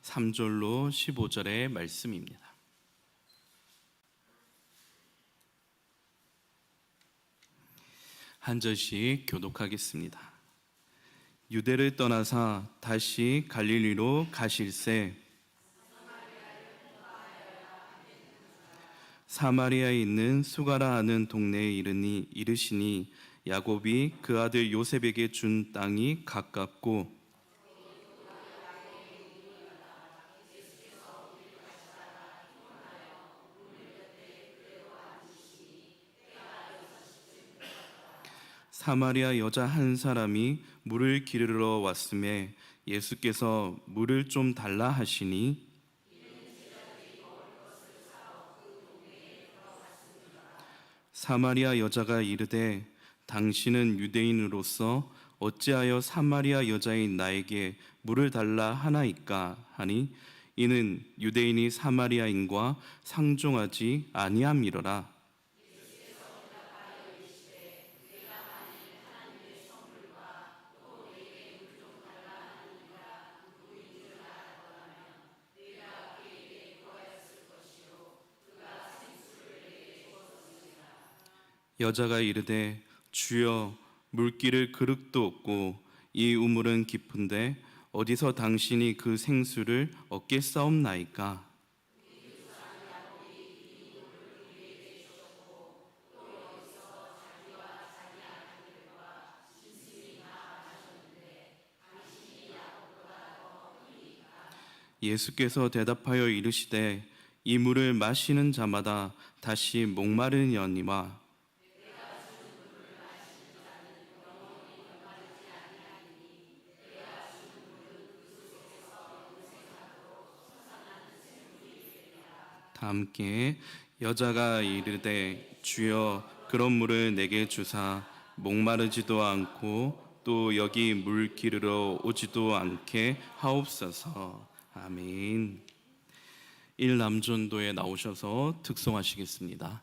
3절로 15절의 말씀입니다. 한 절씩 교독하겠습니다. 유대를 떠나사 다시 갈릴리로 가실새 사마리아에 있는 수가라 하는 동네에 이르시니 야곱이 그 아들 요셉에게 준 땅이 가깝고 사마리아 여자 한 사람이 물을 기르러 왔음에 예수께서 물을 좀 달라 하시니 사마리아 여자가 이르되 당신은 유대인으로서 어찌하여 사마리아 여자인 나에게 물을 달라 하나이까 하니 이는 유대인이 사마리아인과 상종하지 아니함이로라. 여자가 이르되 주여 물기를 그릇도 없고 이 우물은 깊은데 어디서 당신이 그 생수를 얻겠사옵나이까. 예수께서 대답하여 이르시되 이 물을 마시는 자마다 다시 목마르려니와 다 함께 여자가 이르되 주여 그런 물을 내게 주사 목마르지도 않고 또 여기 물 기르러 오지도 않게 하옵소서. 아멘. 일남전도에 나오셔서 특송하시겠습니다.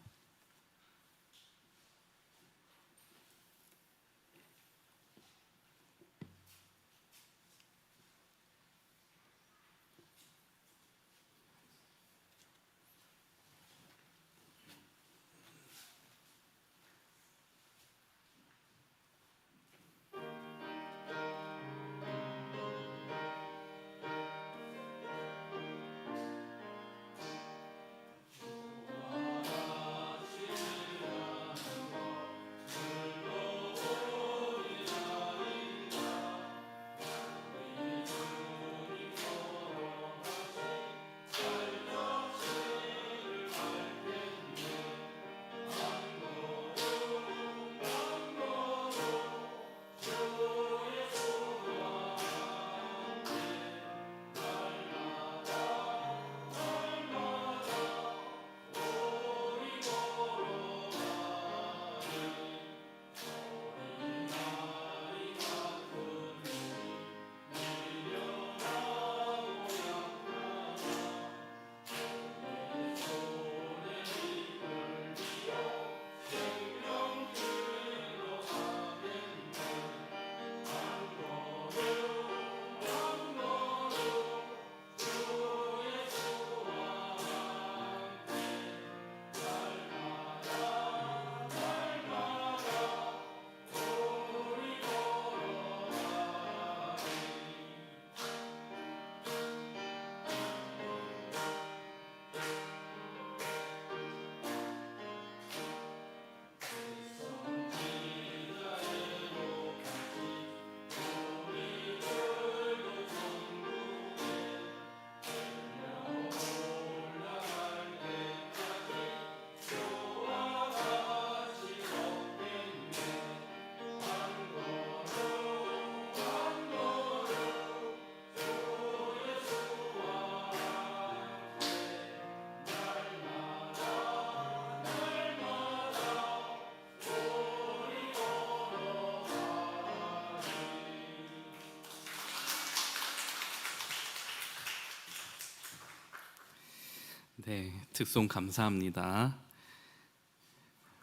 네, 특송 감사합니다.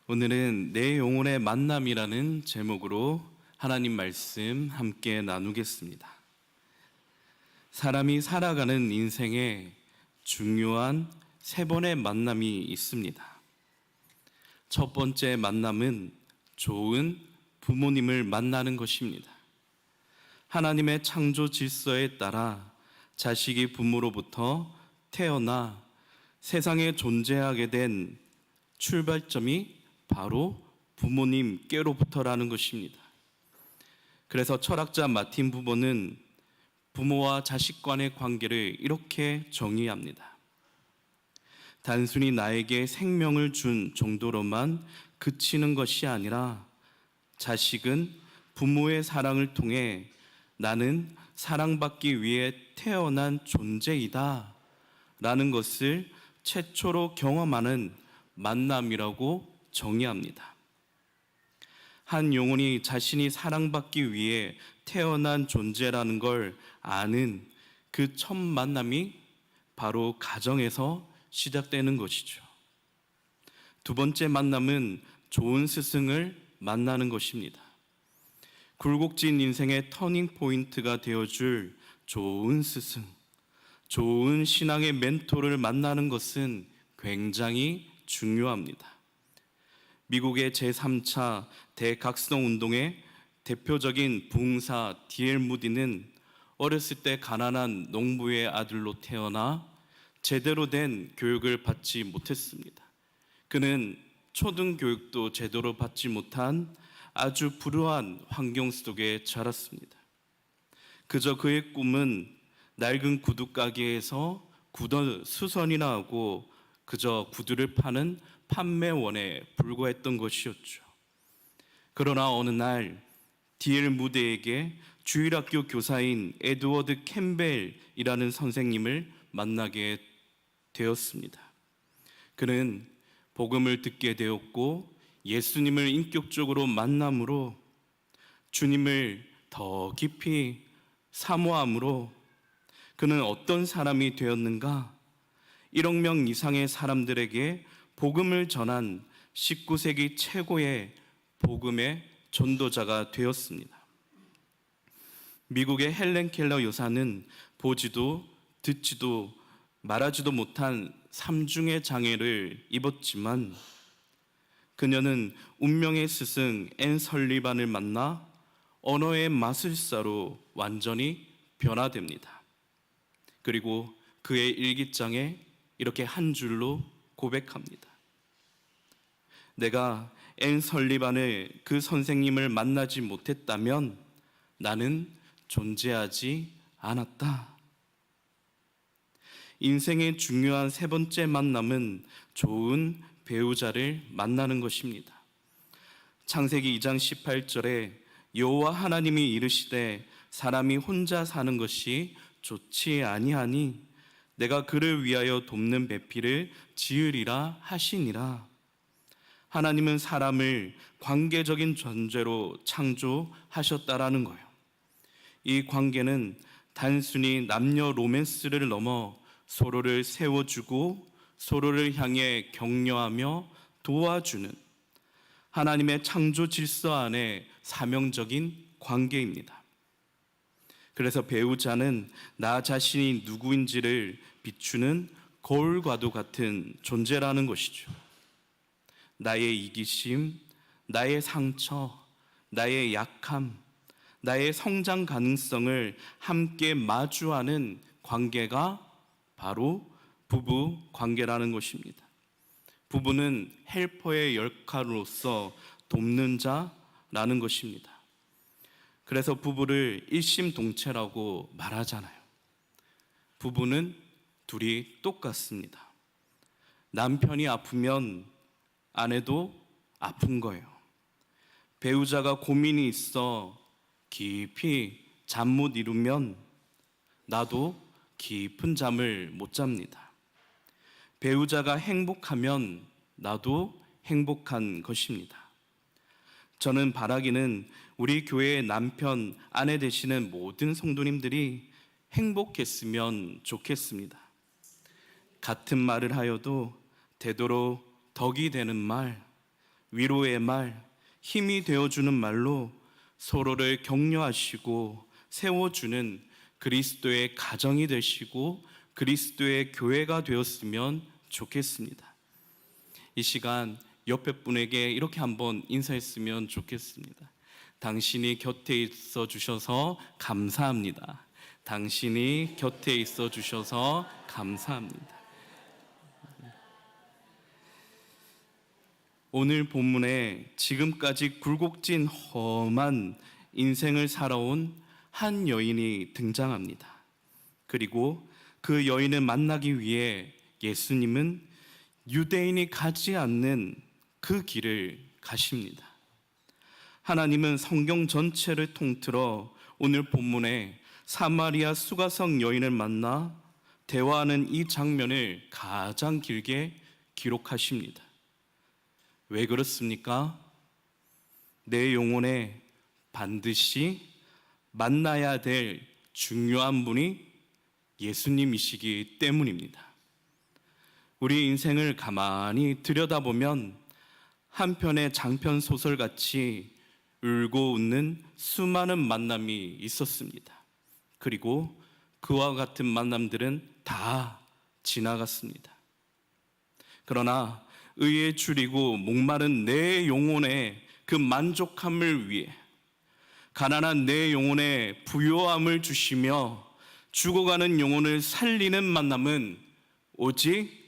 오늘은 내 영혼의 만남이라는 제목으로 하나님 말씀 함께 나누겠습니다. 사람이 살아가는 인생에 중요한 세 번의 만남이 있습니다. 첫 번째 만남은 좋은 부모님을 만나는 것입니다. 하나님의 창조 질서에 따라 자식이 부모로부터 태어나 세상에 존재하게 된 출발점이 바로 부모님께로부터라는 것입니다. 그래서 철학자 마틴 부버는 부모와 자식 간의 관계를 이렇게 정의합니다. 단순히 나에게 생명을 준 정도로만 그치는 것이 아니라 자식은 부모의 사랑을 통해 나는 사랑받기 위해 태어난 존재이다 라는 것을 최초로 경험하는 만남이라고 정의합니다. 한 영혼이 자신이 사랑받기 위해 태어난 존재라는 걸 아는 그 첫 만남이 바로 가정에서 시작되는 것이죠. 두 번째 만남은 좋은 스승을 만나는 것입니다. 굴곡진 인생의 터닝 포인트가 되어줄 좋은 스승, 좋은 신앙의 멘토를 만나는 것은 굉장히 중요합니다. 미국의 제3차 대각성 운동의 대표적인 부흥사 D.L. 무디는 어렸을 때 가난한 농부의 아들로 태어나 제대로 된 교육을 받지 못했습니다. 그는 초등교육도 제대로 받지 못한 아주 불우한 환경 속에 자랐습니다. 그저 그의 꿈은 낡은 구두 가게에서 수선이나 하고 그저 구두를 파는 판매원에 불과했던 것이었죠. 그러나 어느 날 D.L. 무디에게 주일학교 교사인 에드워드 캠벨이라는 선생님을 만나게 되었습니다. 그는 복음을 듣게 되었고 예수님을 인격적으로 만남으로 주님을 더 깊이 사모함으로 그는 어떤 사람이 되었는가? 1억 명 이상의 사람들에게 복음을 전한 19세기 최고의 복음의 전도자가 되었습니다. 미국의 헬렌 켈러 여사는 보지도 듣지도 말하지도 못한 삼중의 장애를 입었지만 그녀는 운명의 스승 앤 설리반을 만나 언어의 마술사로 완전히 변화됩니다. 그리고 그의 일기장에 이렇게 한 줄로 고백합니다. 내가 앤 설리반을 그 선생님을 만나지 못했다면 나는 존재하지 않았다. 인생의 중요한 세 번째 만남은 좋은 배우자를 만나는 것입니다. 창세기 2장 18절에 여호와 하나님이 이르시되 사람이 혼자 사는 것이 좋지 아니하니 내가 그를 위하여 돕는 배필을 지으리라 하시니라. 하나님은 사람을 관계적인 존재로 창조하셨다라는 거예요. 이 관계는 단순히 남녀 로맨스를 넘어 서로를 세워주고 서로를 향해 격려하며 도와주는 하나님의 창조 질서 안에 사명적인 관계입니다. 그래서 배우자는 나 자신이 누구인지를 비추는 거울과도 같은 존재라는 것이죠. 나의 이기심, 나의 상처, 나의 약함, 나의 성장 가능성을 함께 마주하는 관계가 바로 부부 관계라는 것입니다. 부부는 헬퍼의 역할로서 돕는 자라는 것입니다. 그래서 부부를 일심동체라고 말하잖아요. 부부는 둘이 똑같습니다. 남편이 아프면 아내도 아픈 거예요. 배우자가 고민이 있어 깊이 잠 못 이루면 나도 깊은 잠을 못 잡니다. 배우자가 행복하면 나도 행복한 것입니다. 저는 바라기는 우리 교회의 남편, 아내 되시는 모든 성도님들이 행복했으면 좋겠습니다. 같은 말을 하여도 되도록 덕이 되는 말, 위로의 말, 힘이 되어주는 말로 서로를 격려하시고 세워주는 그리스도의 가정이 되시고 그리스도의 교회가 되었으면 좋겠습니다. 이 시간 옆에 분에게 이렇게 한번 인사했으면 좋겠습니다. 당신이 곁에 있어 주셔서 감사합니다. 당신이 곁에 있어 주셔서 감사합니다. 오늘 본문에 지금까지 굴곡진 험한 인생을 살아온 한 여인이 등장합니다. 그리고 그 여인을 만나기 위해 예수님은 유대인이 가지 않는 그 길을 가십니다. 하나님은 성경 전체를 통틀어 오늘 본문에 사마리아 수가성 여인을 만나 대화하는 이 장면을 가장 길게 기록하십니다. 왜 그렇습니까? 내 영혼에 반드시 만나야 될 중요한 분이 예수님이시기 때문입니다. 우리 인생을 가만히 들여다보면 한편의 장편 소설같이 울고 웃는 수많은 만남이 있었습니다. 그리고 그와 같은 만남들은 다 지나갔습니다. 그러나 의에 줄이고 목마른 내 영혼의 그 만족함을 위해 가난한 내 영혼의 부요함을 주시며 죽어가는 영혼을 살리는 만남은 오직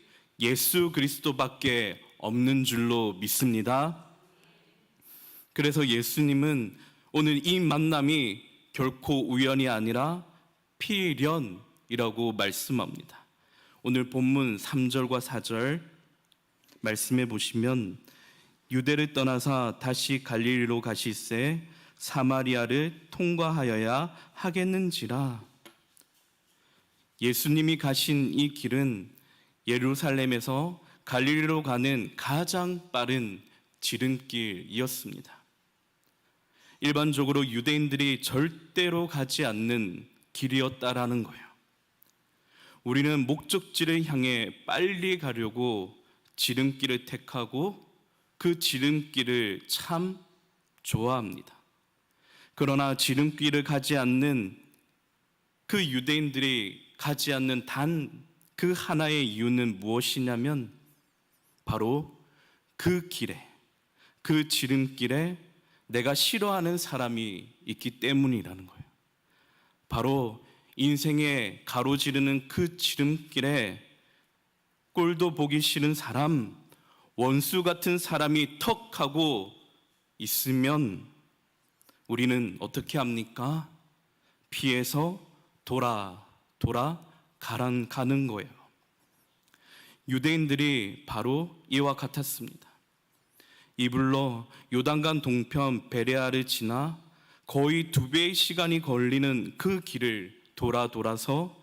예수 그리스도밖에 없는 줄로 믿습니다. 그래서 예수님은 오늘 이 만남이 결코 우연이 아니라 필연이라고 말씀합니다. 오늘 본문 3절과 4절 말씀해 보시면 유대를 떠나서 다시 갈릴리로 가시세 사마리아를 통과하여야 하겠는지라. 예수님이 가신 이 길은 예루살렘에서 갈릴리로 가는 가장 빠른 지름길이었습니다. 일반적으로 유대인들이 절대로 가지 않는 길이었다라는 거예요. 우리는 목적지를 향해 빨리 가려고 지름길을 택하고 그 지름길을 참 좋아합니다. 그러나 지름길을 가지 않는 그 유대인들이 가지 않는 단 그 하나의 이유는 무엇이냐면 바로 그 길에, 그 지름길에 내가 싫어하는 사람이 있기 때문이라는 거예요. 바로 인생에 가로지르는 그 지름길에 꼴도 보기 싫은 사람, 원수 같은 사람이 턱 하고 있으면 우리는 어떻게 합니까? 피해서 돌아 가는 거예요. 유대인들이 바로 이와 같았습니다. 이불로 요단강 동편 베레아를 지나 거의 2배의 시간이 걸리는 그 길을 돌아서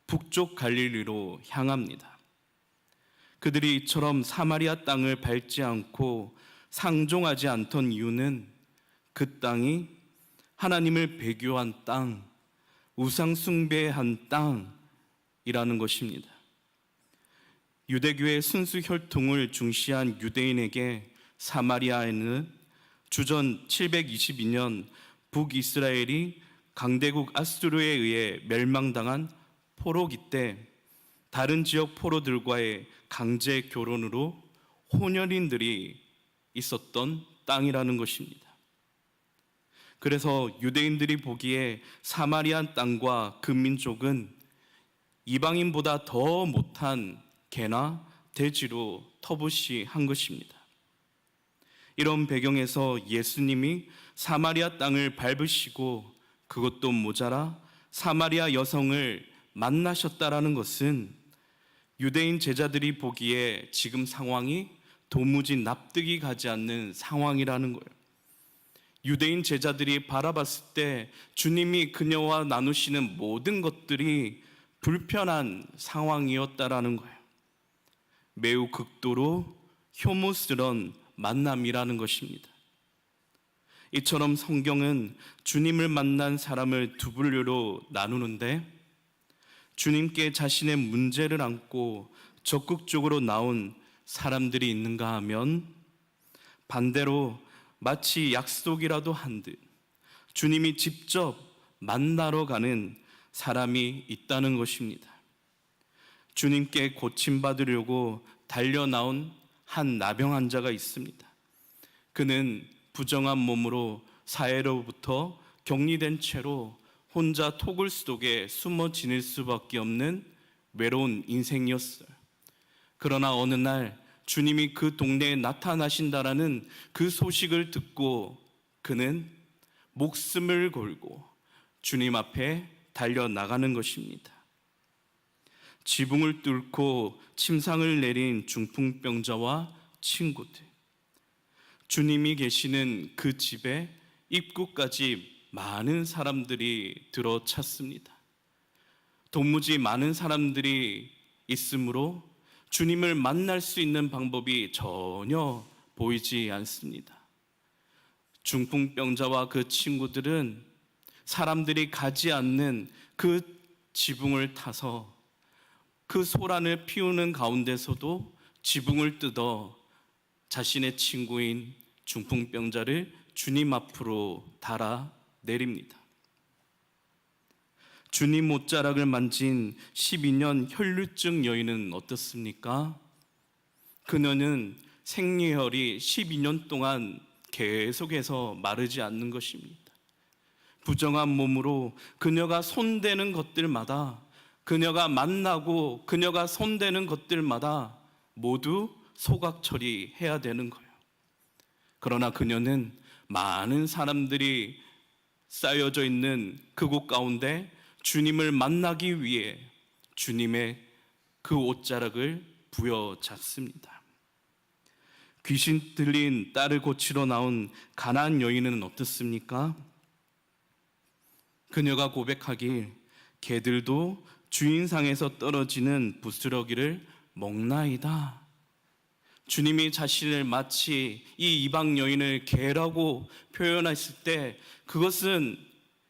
북쪽 갈릴리로 향합니다. 그들이 이처럼 사마리아 땅을 밟지 않고 상종하지 않던 이유는 그 땅이 하나님을 배교한 땅, 우상 숭배한 땅이라는 것입니다. 유대교의 순수 혈통을 중시한 유대인에게 사마리아에는 주전 722년 북이스라엘이 강대국 아수르에 의해 멸망당한 포로기 때 다른 지역 포로들과의 강제 결혼으로 혼혈인들이 있었던 땅이라는 것입니다. 그래서 유대인들이 보기에 사마리아 땅과 그 민족은 이방인보다 더 못한 개나 돼지로 터부시한 것입니다. 이런 배경에서 예수님이 사마리아 땅을 밟으시고 그것도 모자라 사마리아 여성을 만나셨다라는 것은 유대인 제자들이 보기에 지금 상황이 도무지 납득이 가지 않는 상황이라는 거예요. 유대인 제자들이 바라봤을 때 주님이 그녀와 나누시는 모든 것들이 불편한 상황이었다라는 거예요. 매우 극도로 혐오스러운 만남이라는 것입니다. 이처럼 성경은 주님을 만난 사람을 두 분류로 나누는데 주님께 자신의 문제를 안고 적극적으로 나온 사람들이 있는가 하면 반대로 마치 약속이라도 한 듯 주님이 직접 만나러 가는 사람이 있다는 것입니다. 주님께 고침받으려고 달려나온 한 나병 환자가 있습니다. 그는 부정한 몸으로 사회로부터 격리된 채로 혼자 토굴 속에 숨어 지낼 수밖에 없는 외로운 인생이었어요. 그러나 어느 날 주님이 그 동네에 나타나신다라는 그 소식을 듣고 그는 목숨을 걸고 주님 앞에 달려나가는 것입니다. 지붕을 뚫고 침상을 내린 중풍병자와 친구들, 주님이 계시는 그 집에 입구까지 많은 사람들이 들어찼습니다. 도무지 많은 사람들이 있으므로 주님을 만날 수 있는 방법이 전혀 보이지 않습니다. 중풍병자와 그 친구들은 사람들이 가지 않는 그 지붕을 타서 그 소란을 피우는 가운데서도 지붕을 뜯어 자신의 친구인 중풍병자를 주님 앞으로 달아 내립니다. 주님 옷자락을 만진 12년 혈루증 여인은 어떻습니까? 그녀는 생리혈이 12년 동안 계속해서 마르지 않는 것입니다. 부정한 몸으로 그녀가 손대는 것들마다, 그녀가 만나고 그녀가 손대는 것들마다 모두 소각 처리해야 되는 거예요. 그러나 그녀는 많은 사람들이 쌓여져 있는 그곳 가운데 주님을 만나기 위해 주님의 그 옷자락을 부여잡습니다. 귀신 들린 딸을 고치러 나온 가나안 여인은 어떻습니까? 그녀가 고백하길 개들도 주인상에서 떨어지는 부스러기를 먹나이다. 주님이 자신을 마치 이 이방 여인을 개라고 표현했을 때 그것은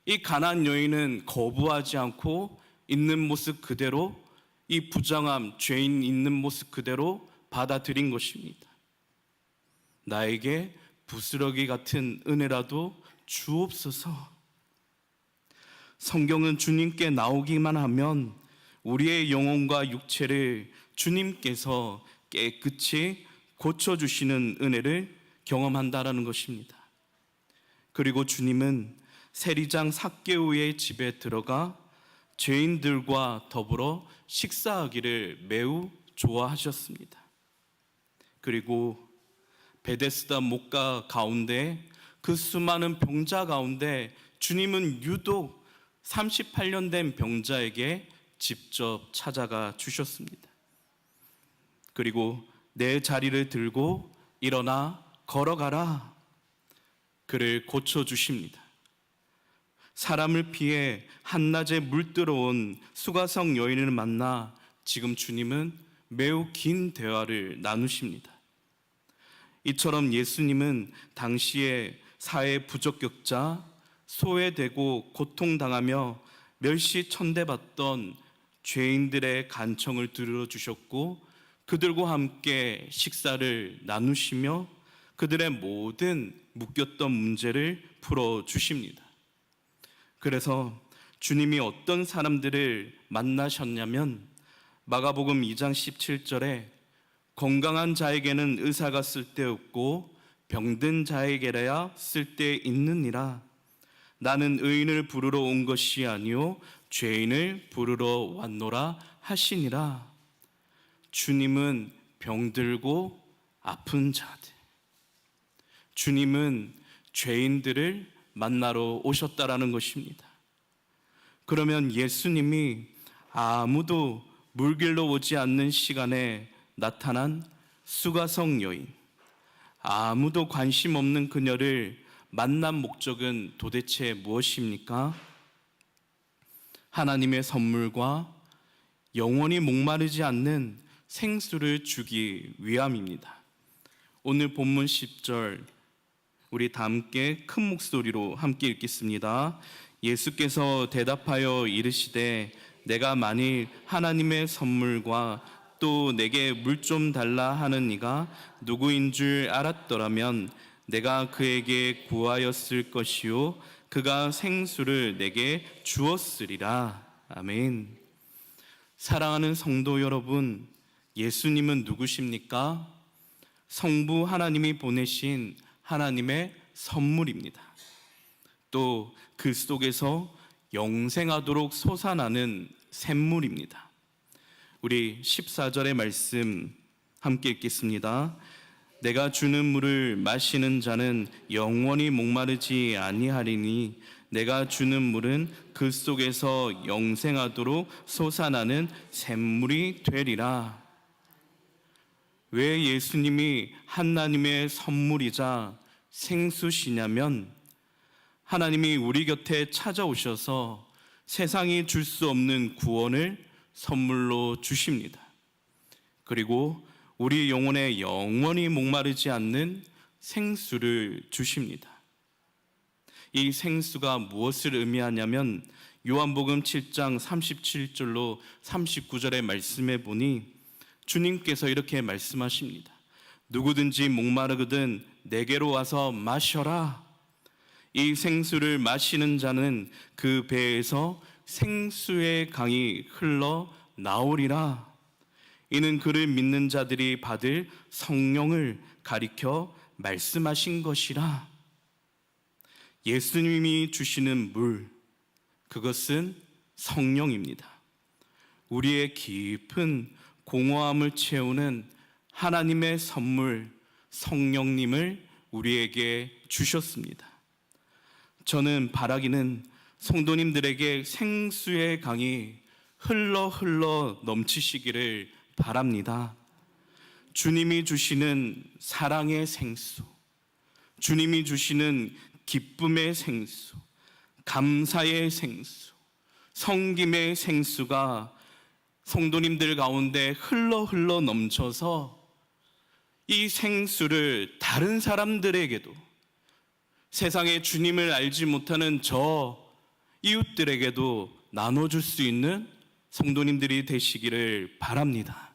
이 가나안 여인은 거부하지 않고 있는 모습 그대로, 이 부정함, 죄인 있는 모습 그대로 받아들인 것입니다. 나에게 부스러기 같은 은혜라도 주옵소서. 성경은 주님께 나오기만 하면 우리의 영혼과 육체를 주님께서 깨끗이 고쳐주시는 은혜를 경험한다라는 것입니다. 그리고 주님은 세리장 삭개오의 집에 들어가 죄인들과 더불어 식사하기를 매우 좋아하셨습니다. 그리고 베데스다 목가 가운데 그 수많은 병자 가운데 주님은 유독 38년 된 병자에게 직접 찾아가 주셨습니다. 그리고 내 자리를 들고 일어나 걸어가라. 그를 고쳐주십니다. 사람을 피해 한낮에 물들어온 수가성 여인을 만나 지금 주님은 매우 긴 대화를 나누십니다. 이처럼 예수님은 당시에 사회 부적격자, 소외되고 고통당하며 멸시천대받던 죄인들의 간청을 들어주셨고 그들과 함께 식사를 나누시며 그들의 모든 묶였던 문제를 풀어주십니다. 그래서 주님이 어떤 사람들을 만나셨냐면 마가복음 2장 17절에 건강한 자에게는 의사가 쓸데없고 병든 자에게라야 쓸데있느니라. 나는 의인을 부르러 온 것이 아니요 죄인을 부르러 왔노라 하시니라. 주님은 병들고 아픈 자들, 주님은 죄인들을 만나러 오셨다라는 것입니다. 그러면 예수님이 아무도 물길로 오지 않는 시간에 나타난 수가성 여인, 아무도 관심 없는 그녀를 만난 목적은 도대체 무엇입니까? 하나님의 선물과 영원히 목마르지 않는 생수를 주기 위함입니다. 오늘 본문 10절 우리 다 함께 큰 목소리로 함께 읽겠습니다. 예수께서 대답하여 이르시되 내가 만일 하나님의 선물과 또 내게 물 좀 달라 하는 이가 누구인 줄 알았더라면 내가 그에게 구하였을 것이요 그가 생수를 내게 주었으리라. 아멘. 사랑하는 성도 여러분, 예수님은 누구십니까? 성부 하나님이 보내신 하나님의 선물입니다. 또 그 속에서 영생하도록 솟아나는 샘물입니다. 우리 14절의 말씀 함께 읽겠습니다. 내가 주는 물을 마시는 자는 영원히 목마르지 아니하리니 내가 주는 물은 그 속에서 영생하도록 솟아나는 샘물이 되리라. 왜 예수님이 하나님의 선물이자 생수시냐면 하나님이 우리 곁에 찾아오셔서 세상이 줄 수 없는 구원을 선물로 주십니다. 그리고 우리 영혼에 영원히 목마르지 않는 생수를 주십니다. 이 생수가 무엇을 의미하냐면 요한복음 7장 37절로 39절의 말씀에 보니 주님께서 이렇게 말씀하십니다. 누구든지 목마르거든 내게로 와서 마셔라. 이 생수를 마시는 자는 그 배에서 생수의 강이 흘러 나오리라. 이는 그를 믿는 자들이 받을 성령을 가리켜 말씀하신 것이라. 예수님이 주시는 물, 그것은 성령입니다. 우리의 깊은 공허함을 채우는 하나님의 선물, 성령님을 우리에게 주셨습니다. 저는 바라기는 성도님들에게 생수의 강이 흘러 넘치시기를 바랍니다. 주님이 주시는 사랑의 생수, 주님이 주시는 기쁨의 생수, 감사의 생수, 섬김의 생수가 성도님들 가운데 흘러 넘쳐서 이 생수를 다른 사람들에게도, 세상에 주님을 알지 못하는 저 이웃들에게도 나눠줄 수 있는 성도님들이 되시기를 바랍니다.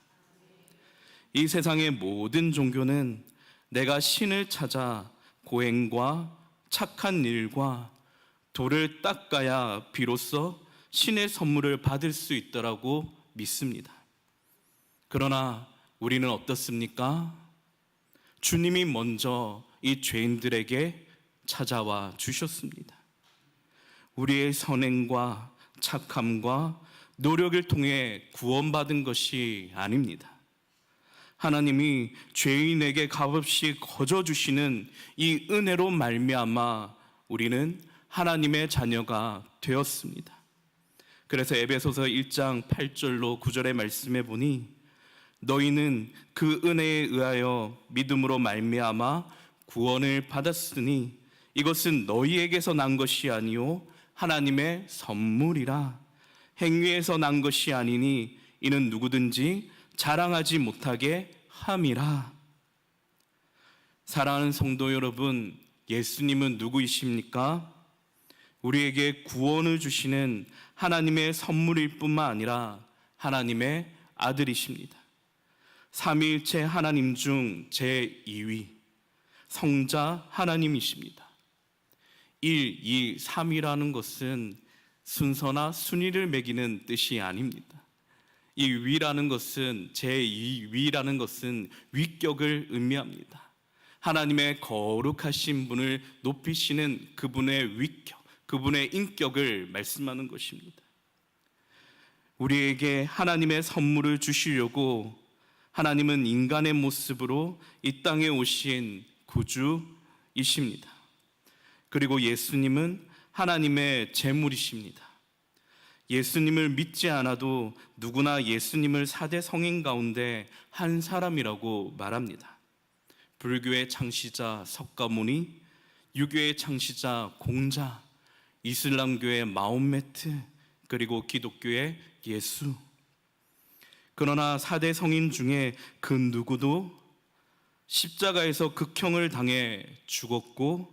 이 세상의 모든 종교는 내가 신을 찾아 고행과 착한 일과 돌을 닦아야 비로소 신의 선물을 받을 수 있더라고 믿습니다. 그러나 우리는 어떻습니까? 주님이 먼저 이 죄인들에게 찾아와 주셨습니다. 우리의 선행과 착함과 노력을 통해 구원받은 것이 아닙니다. 하나님이 죄인에게 값없이 거저 주시는 이 은혜로 말미암아 우리는 하나님의 자녀가 되었습니다. 그래서 에베소서 1장 8절로 9절의 말씀에 보니 너희는 그 은혜에 의하여 믿음으로 말미암아 구원을 받았으니 이것은 너희에게서 난 것이 아니요 하나님의 선물이라. 행위에서 난 것이 아니니 이는 누구든지 자랑하지 못하게 함이라. 사랑하는 성도 여러분, 예수님은 누구이십니까? 우리에게 구원을 주시는 하나님의 선물일 뿐만 아니라 하나님의 아들이십니다. 삼위일체 하나님 중 제2위 성자 하나님이십니다. 1, 2, 3이라는 것은 순서나 순위를 매기는 뜻이 아닙니다. 이 위라는 것은 제2위라는 것은 위격을 의미합니다. 하나님의 거룩하신 분을 높이시는 그분의 위격, 그분의 인격을 말씀하는 것입니다. 우리에게 하나님의 선물을 주시려고 하나님은 인간의 모습으로 이 땅에 오신 구주이십니다. 그리고 예수님은 하나님의 제물이십니다. 예수님을 믿지 않아도 누구나 예수님을 4대 성인 가운데 한 사람이라고 말합니다. 불교의 창시자 석가모니, 유교의 창시자 공자, 이슬람교의 마호메트, 그리고 기독교의 예수. 그러나 4대 성인 중에 그 누구도 십자가에서 극형을 당해 죽었고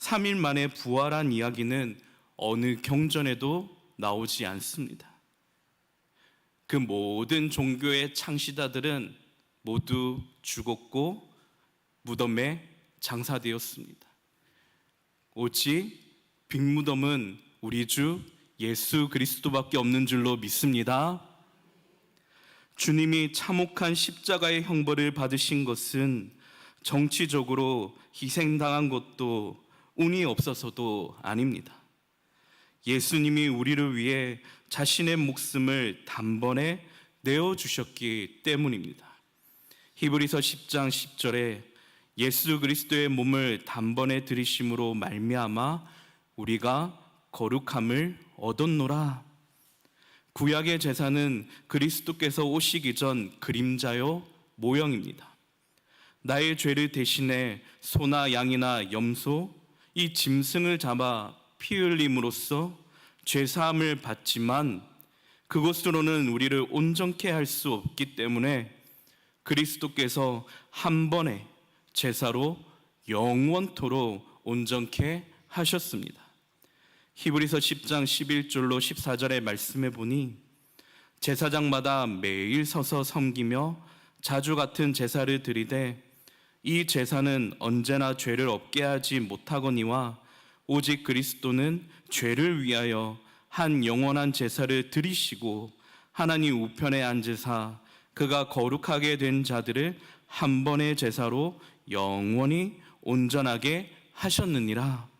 3일 만에 부활한 이야기는 어느 경전에도 나오지 않습니다. 그 모든 종교의 창시자들은 모두 죽었고 무덤에 장사되었습니다. 오직 빅무덤은 우리 주 예수 그리스도밖에 없는 줄로 믿습니다. 주님이 참혹한 십자가의 형벌을 받으신 것은 정치적으로 희생당한 것도 운이 없어서도 아닙니다. 예수님이 우리를 위해 자신의 목숨을 단번에 내어주셨기 때문입니다. 히브리서 10장 10절에 예수 그리스도의 몸을 단번에 들이심으로 말미암아 우리가 거룩함을 얻었노라. 구약의 제사는 그리스도께서 오시기 전 그림자요 모형입니다. 나의 죄를 대신해 소나 양이나 염소, 이 짐승을 잡아 피 흘림으로써 죄사함을 받지만 그것으로는 우리를 온전케 할 수 없기 때문에 그리스도께서 한 번의 제사로 영원토록 온전케 하셨습니다. 히브리서 10장 11절로 14절의 말씀에 보니 제사장마다 매일 서서 섬기며 자주 같은 제사를 드리되 이 제사는 언제나 죄를 없게 하지 못하거니와 오직 그리스도는 죄를 위하여 한 영원한 제사를 드리시고 하나님 우편에 앉으사 그가 거룩하게 된 자들을 한 번의 제사로 영원히 온전하게 하셨느니라.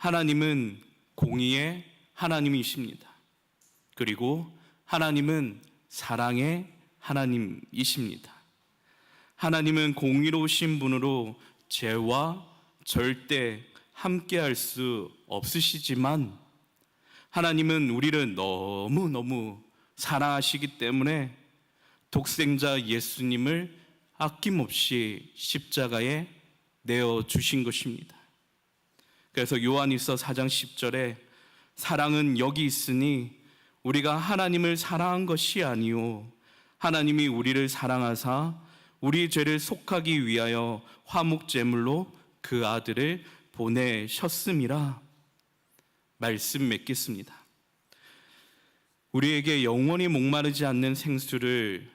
하나님은 공의의 하나님이십니다. 그리고 하나님은 사랑의 하나님이십니다. 하나님은 공의로우신 분으로 죄와 절대 함께할 수 없으시지만 하나님은 우리를 너무너무 사랑하시기 때문에 독생자 예수님을 아낌없이 십자가에 내어주신 것입니다. 그래서 요한일서 4장 10절에 사랑은 여기 있으니 우리가 하나님을 사랑한 것이 아니요 하나님이 우리를 사랑하사 우리 죄를 속하기 위하여 화목제물로 그 아들을 보내셨음이라. 말씀 맺겠습니다. 우리에게 영원히 목마르지 않는 생수를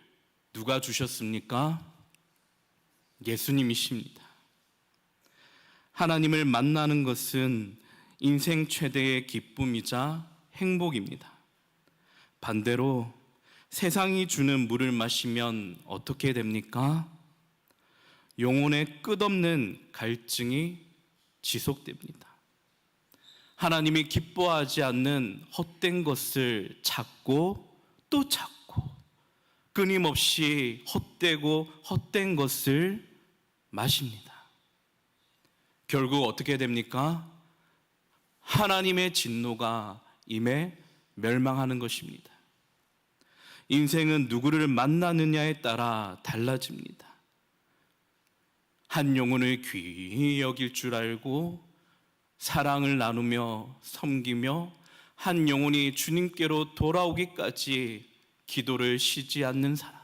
누가 주셨습니까? 예수님이십니다. 하나님을 만나는 것은 인생 최대의 기쁨이자 행복입니다. 반대로 세상이 주는 물을 마시면 어떻게 됩니까? 영혼의 끝없는 갈증이 지속됩니다. 하나님이 기뻐하지 않는 헛된 것을 찾고 또 찾고 끊임없이 헛되고 헛된 것을 마십니다. 결국 어떻게 됩니까? 하나님의 진노가 임해 멸망하는 것입니다. 인생은 누구를 만나느냐에 따라 달라집니다. 한 영혼을 귀히 여길 줄 알고 사랑을 나누며 섬기며 한 영혼이 주님께로 돌아오기까지 기도를 쉬지 않는 사람,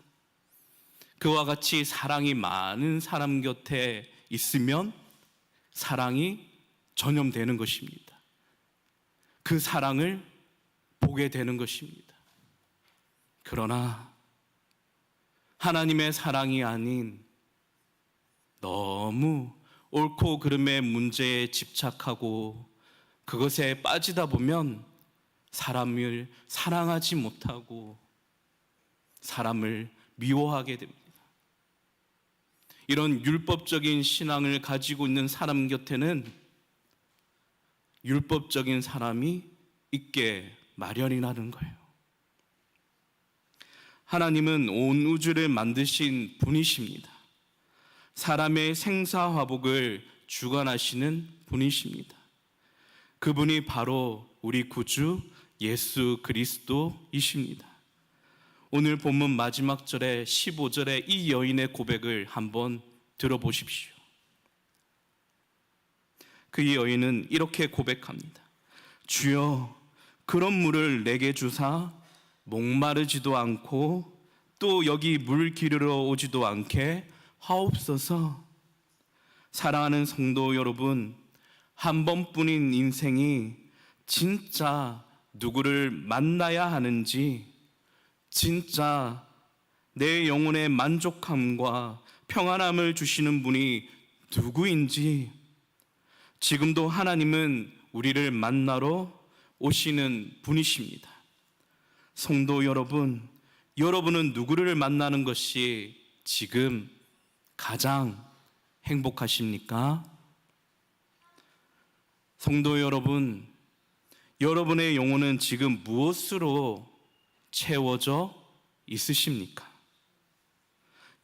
그와 같이 사랑이 많은 사람 곁에 있으면 사랑이 전염되는 것입니다. 그 사랑을 보게 되는 것입니다. 그러나 하나님의 사랑이 아닌 너무 옳고 그름의 문제에 집착하고 그것에 빠지다 보면 사람을 사랑하지 못하고 사람을 미워하게 됩니다. 이런 율법적인 신앙을 가지고 있는 사람 곁에는 율법적인 사람이 있게 마련이라는 거예요. 하나님은 온 우주를 만드신 분이십니다. 사람의 생사화복을 주관하시는 분이십니다. 그분이 바로 우리 구주 예수 그리스도이십니다. 오늘 본문 마지막 절에 15절에 이 여인의 고백을 한번 들어보십시오. 그 여인은 이렇게 고백합니다. 주여, 그런 물을 내게 주사 목마르지도 않고 또 여기 물 기르러 오지도 않게 하옵소서. 사랑하는 성도 여러분, 한 번뿐인 인생이 진짜 누구를 만나야 하는지, 진짜 내 영혼의 만족함과 평안함을 주시는 분이 누구인지 지금도 하나님은 우리를 만나러 오시는 분이십니다. 성도 여러분, 여러분은 누구를 만나는 것이 지금 가장 행복하십니까? 성도 여러분, 여러분의 영혼은 지금 무엇으로 채워져 있으십니까?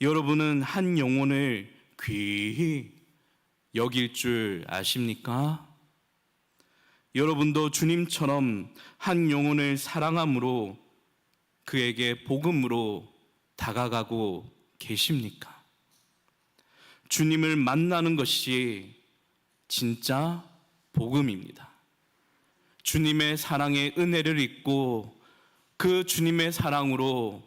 여러분은 한 영혼을 귀히 여길 줄 아십니까? 여러분도 주님처럼 한 영혼을 사랑함으로 그에게 복음으로 다가가고 계십니까? 주님을 만나는 것이 진짜 복음입니다. 주님의 사랑의 은혜를 잊고 그 주님의 사랑으로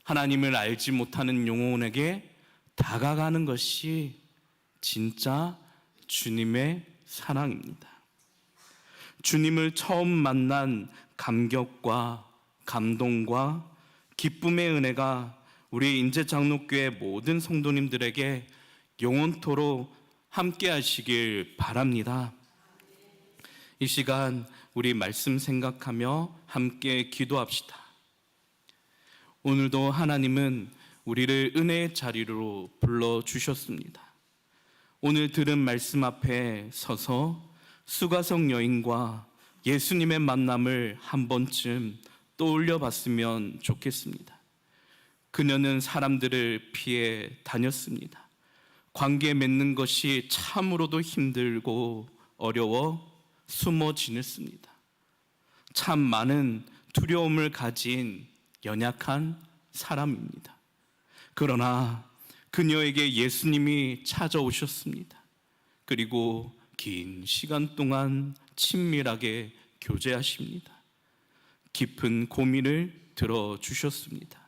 하나님을 알지 못하는 영혼에게 다가가는 것이 진짜 주님의 사랑입니다. 주님을 처음 만난 감격과 감동과 기쁨의 은혜가 우리 인제장로교회 모든 성도님들에게 영원토록 함께 하시길 바랍니다. 이 시간 우리 말씀 생각하며 함께 기도합시다. 오늘도 하나님은 우리를 은혜의 자리로 불러주셨습니다. 오늘 들은 말씀 앞에 서서 수가성 여인과 예수님의 만남을 한 번쯤 떠올려 봤으면 좋겠습니다. 그녀는 사람들을 피해 다녔습니다. 관계 맺는 것이 참으로도 힘들고 어려워 숨어 지냈습니다. 참 많은 두려움을 가진 연약한 사람입니다. 그러나 그녀에게 예수님이 찾아오셨습니다. 그리고 긴 시간 동안 친밀하게 교제하십니다. 깊은 고민을 들어주셨습니다.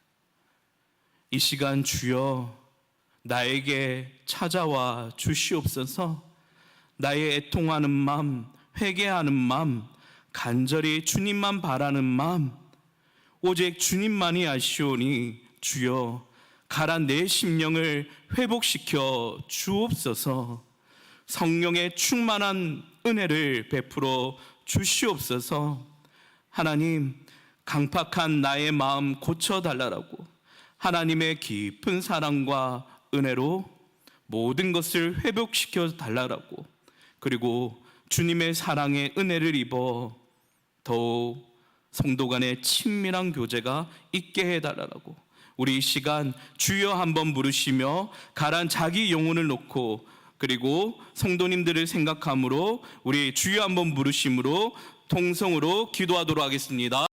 이 시간 주여 나에게 찾아와 주시옵소서. 나의 애통하는 마음, 회개하는 마음, 간절히 주님만 바라는 마음, 오직 주님만이 아시오니 주여 가란 내 심령을 회복시켜 주옵소서. 성령의 충만한 은혜를 베풀어 주시옵소서. 하나님, 강팍한 나의 마음 고쳐달라고 하나님의 깊은 사랑과 은혜로 모든 것을 회복시켜 달라고, 그리고 주님의 사랑의 은혜를 입어 더욱 성도 간의 친밀한 교제가 있게 해달라고 우리 이 시간 주여 한번 부르시며 가란 자기 영혼을 놓고 그리고 성도님들을 생각함으로 우리 주여 한번 부르심으로 통성으로 기도하도록 하겠습니다.